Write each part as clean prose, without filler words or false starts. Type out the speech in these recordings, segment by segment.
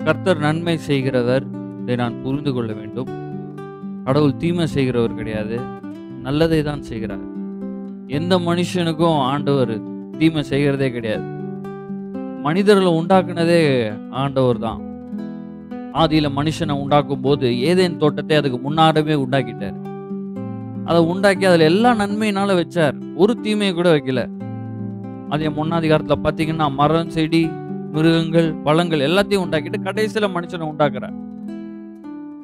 கர்த்தர் நன்மை செய்கிறவர், இதை நான் புரிந்து கொள்ள வேண்டும். கடவுள் தீமை செய்கிறவர் கிடையாது, நல்லதை தான் செய்கிறார். எந்த மனுஷனுக்கும் ஆண்டவர் தீமை செய்கிறதே கிடையாது. மனிதர்களை உண்டாக்குனதே ஆண்டவர் தான். ஆதியில மனுஷனை உண்டாக்கும் போது ஏதேன் தோட்டத்தை அதுக்கு முன்னாடவே உண்டாக்கிட்டார். அதை உண்டாக்கி அதுல எல்லா நன்மையினால வச்சார், ஒரு தீமையை கூட வைக்கல. அது என் முன்னாதிகாரத்துல பாத்தீங்கன்னா மரம், செடி, மிருகங்கள், பழங்கள் எல்லாத்தையும் உண்டாக்கிட்டு கடைசியில மனுஷனை உண்டாக்குறார்.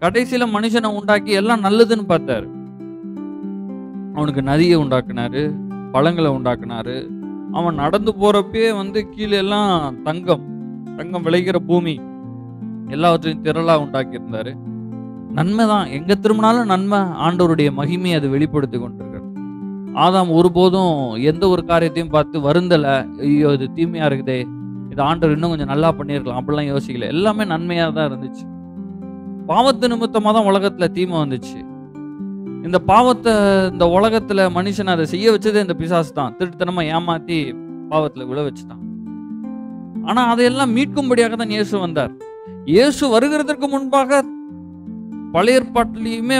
கடைசியில மனுஷனை உண்டாக்கி எல்லாம் நல்லதுன்னு பார்த்தாரு. அவனுக்கு நதியை உண்டாக்குனாரு, பழங்களை உண்டாக்குனாரு. அவன் நடந்து போறப்பே கீழே எல்லாம் தங்கம் விளைகிற பூமி எல்லாவற்றையும் திரளா உண்டாக்கி இருந்தாரு. நன்மை தான், எங்க திரும்பினாலும் நன்மை. ஆண்டவருடைய மகிமையை அது வெளிப்படுத்தி கொண்டிருக்கிறது. ஆதாம் ஒருபோதும் எந்த ஒரு காரியத்தையும் பார்த்து வருந்தல, ஐயோ இது தீமையா இருக்குதே, இது ஆண்டவர் இன்னும் கொஞ்சம் நல்லா பண்ணியிருக்கலாம் அப்படிலாம் யோசிக்கல. எல்லாமே நன்மையா தான் இருந்துச்சு. பாவத்து நிமித்தமா தான் உலகத்துல தீமை வந்துச்சு. இந்த பாவத்தை இந்த உலகத்துல மனுஷன் அதை செய்ய வச்சதே இந்த பிசாசு தான். திருட்டுத்தனமா ஏமாத்தி பாவத்துல விழ வச்சுட்டான். ஆனா அதையெல்லாம் மீட்கும்படியாக தான் இயேசு வந்தார். இயேசு வருகிறதற்கு முன்பாக பழைய ஏற்பாட்டிலையுமே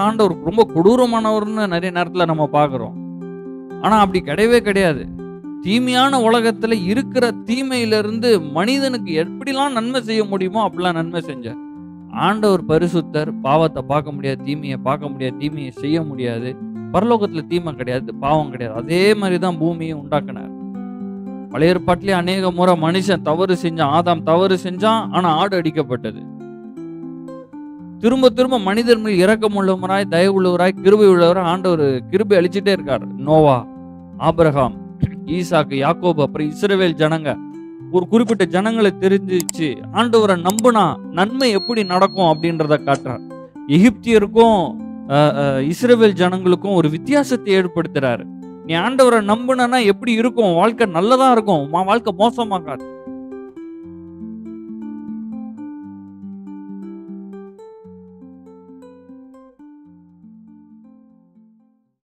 ஆண்டவர் ரொம்ப கொடூரமானவர்னு நிறைய நேரத்துல நம்ம பார்க்கிறோம். ஆனா அப்படி கிடையவே கிடையாது. தீமையான உலகத்துல இருக்கிற தீமையிலிருந்து மனிதனுக்கு எப்படிலாம் நன்மை செய்ய முடியுமோ அப்படிலாம் நன்மை செஞ்சார். ஆண்டவர் பரிசுத்தர், பாவத்தை பார்க்க முடியாது, தீமையை பார்க்க முடியாது, தீமையை செய்ய முடியாது. பரலோகத்துல தீமை கிடையாது, பாவம் கிடையாது. அதே மாதிரிதான் பூமியை உண்டாக்கினார். பழைய ஏற்பாட்டிலே அநேக முறை மனுஷன் தவறு செஞ்சான், ஆதாம் தவறு செஞ்சான், ஆனா ஆடு அடிக்கப்பட்டது. திரும்ப திரும்ப மனிதர் மேல் இரக்கம் உள்ளவராய், தயவு உள்ளவராய், கிருபை உள்ளவராய் ஆண்டவர் கிருபை அளிச்சுட்டே இருக்காரு. நோவா, ஆபிரகாம், ஈசாக்கு, யாக்கோபு, அப்புறம் இஸ்ரவேல் ஜனங்க, ஒரு குறிப்பிட்ட ஜனங்களை தெரிஞ்சிச்சு ஆண்டவரை நம்புனா நன்மை எப்படி நடக்கும் அப்படின்றத காட்டுறார். எகிப்தியருக்கும் இஸ்ரவேல் ஜனங்களுக்கும் ஒரு வித்தியாசத்தை ஏற்படுத்துறாரு. நீ ஆண்டவரை நம்புனா எப்படி இருக்கும், வாழ்க்கை நல்லதா இருக்கும், வாழ்க்கை மோசமாகாது.